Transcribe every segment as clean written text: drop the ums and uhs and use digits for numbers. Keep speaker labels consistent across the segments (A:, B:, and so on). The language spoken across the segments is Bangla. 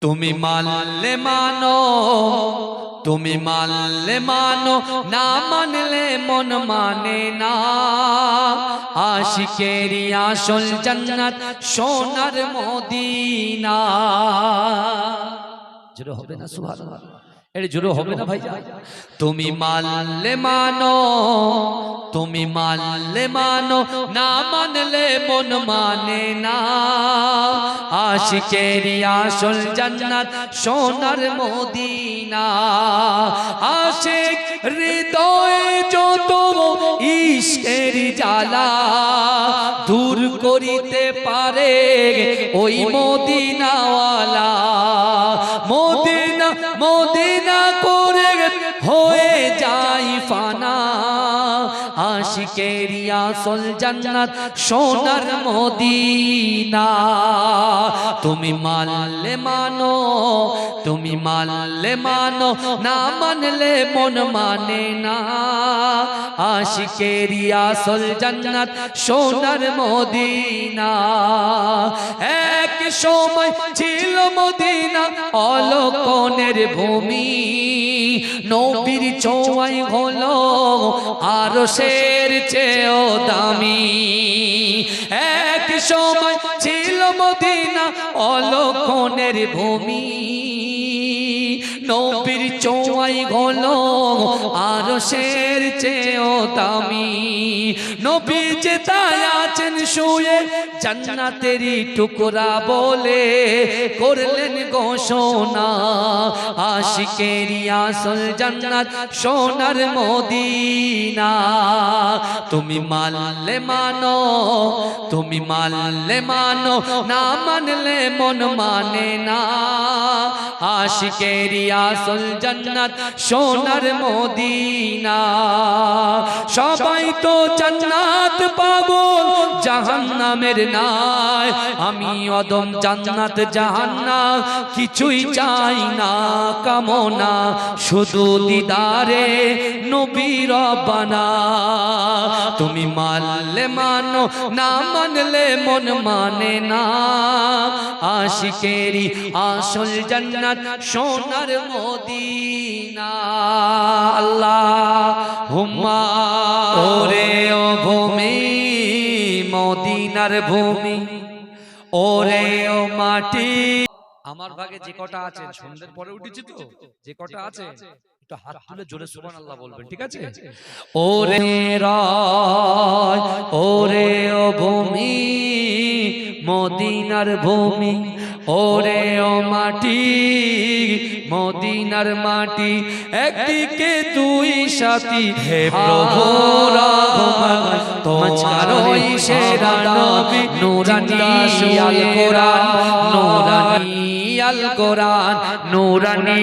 A: তুমি মানলে মানো, তুমি মানলে মানো, না মানলে মন মানে না। আশিকেরি আসল জান্নাত সোনার মদিনা। জোরে হবে না সুবহানাল্লাহ? এর জোরে হবে না ভাই? তুমি মানলে মানো, তুমি মানলে মানো, না মানলে মন মানে না। আশিকেরি আসল জান্নাত সোনার মদিনা। আশিক হৃদয়ে যত ইশকের জ্বালা দূর করিতে পারে ওই মদিনাওয়ালা। মদিনা মদিনা করে হয়ে যায় ফানা। আশিকেরি আসল জান্নাত সোনার মদিনা। তুমি মানলে মানো, তুমি মানলে মানো, না মানলে মন মানে না। আশিকেরি আসল জান্নাত সোনার মদিনা। এক সময় ছিল মদিনা অলকনের ভূমি, নবীর ছোঁয়ায় হলো আরশের চেয়েও দামি। এক সময় ছিল মদিনা অলকনের ভূমি, নবীর ছোঁয়ায় হলো আরশের চেয়েও দামি। নবী যে তাই আছেন শুয়ে জান্নাতেরই টুকরা বলে করলেন ঘোষণা। আশিকেরি আসল জান্নাত সোনার মদিনা। তুমি মানলে মানো, তুমি মানলে মানো, না মানলে মন মানে না। আশিকেরি আসল জান্নাত সোনার মদিনা। সবাই তো জান্নাত পাবো জাহান্নামের নাই। আমি অদম জান্নাত জাহান্নাম কিছুই চাই না কামনা, শুধু দিদারে নবী রব্বানা। তুমি মানলে মানো, না মানলে মন মানে না। আশিকেরি আসল জান্নাত সোনার মদিনা। আল্লাহুম্মা ওরে ও ভূমি মদিনার ভূমি, ওরে ও মাটি। আমার ভাগে যে কটা আছে সন্ধ্যের পরে উঠেছি তো, যে কটা আছে একটু হাত তুলে জোরে সুবহানাল্লাহ বলবেন, ঠিক আছে? ওরে রায় ওরে ও ভূমি মদিনার ভূমি, ওরে ও মাটি মদিনার মাটি। একদিকে দুই সাথী হে প্রভু রহমান, তোমারই সেরা নবী নূরানী আল কোরআন, নূরানী আল কোরআন, নূরানী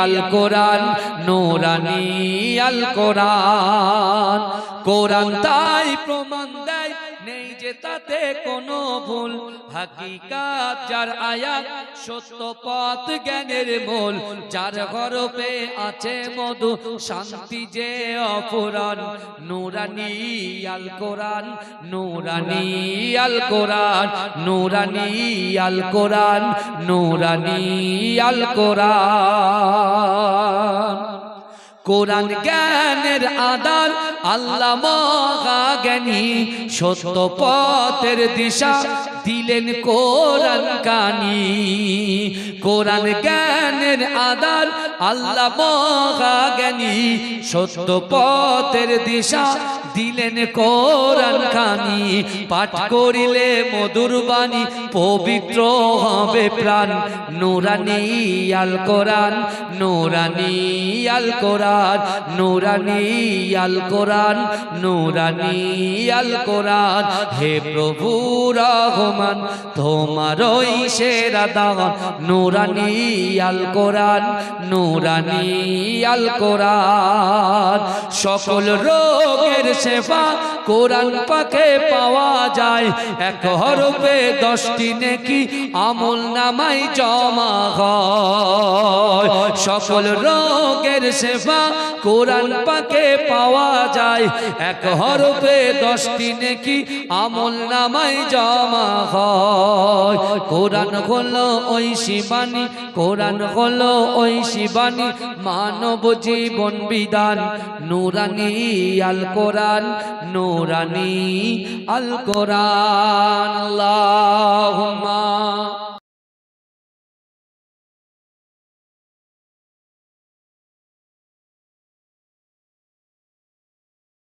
A: আল কোরআন, নূরানী আল কোরআন। কোরআন তাই প্রমাণ দেয় নেই যে তাতে কোনো ভুল। হাকিকাত যার আয়াত, সত্য পথ জ্ঞানের মূল। যার হরফে আছে মধু, শান্তি যে অফুরান। নূরানী আল কোরআন, নূরানী আল কোরআন, নূরানী আল কোরআন, নূরানী আল কোরআন। কোরআন জ্ঞানের আধার, আল্লাহ মহা জ্ঞানী। সত্য পথের দিশা দিলেন কোরআন কানি। কোরআন জ্ঞানের আধার, আল্লাহ মহা জ্ঞানী। সত্য পথের দিশা দিলেন কোরআন কানি। পাঠ করিলে মধুর বাণী, পবিত্র হবে প্রাণ। নূরানী আল কোরআন, নূরানী আল কোরআন, নূরানী আল কোরআন, নূরানী আল কোরআন। হে প্রভু রহমান, তোমারই সেরা দান। নূরানী আল কোরআন, নূরানী আল কোরআন। সকল রোগের সেবা কোরআন পাকে পাওয়া যায়। এক হরফে 10টি নেকি আমল নামায় জমা হয়। সকল রোগের সেবা কোরআন পাকে পাওয়া যায় এক হরফে 10টি নেকি আমল নামায় জমা হয় কোরআন হলো ওই শিবানী কোরআন হলো ওই শিবানী মানব জীবন বিধান নূরানী আল কোরআন নূরানী আল কোরআন আল্লাহ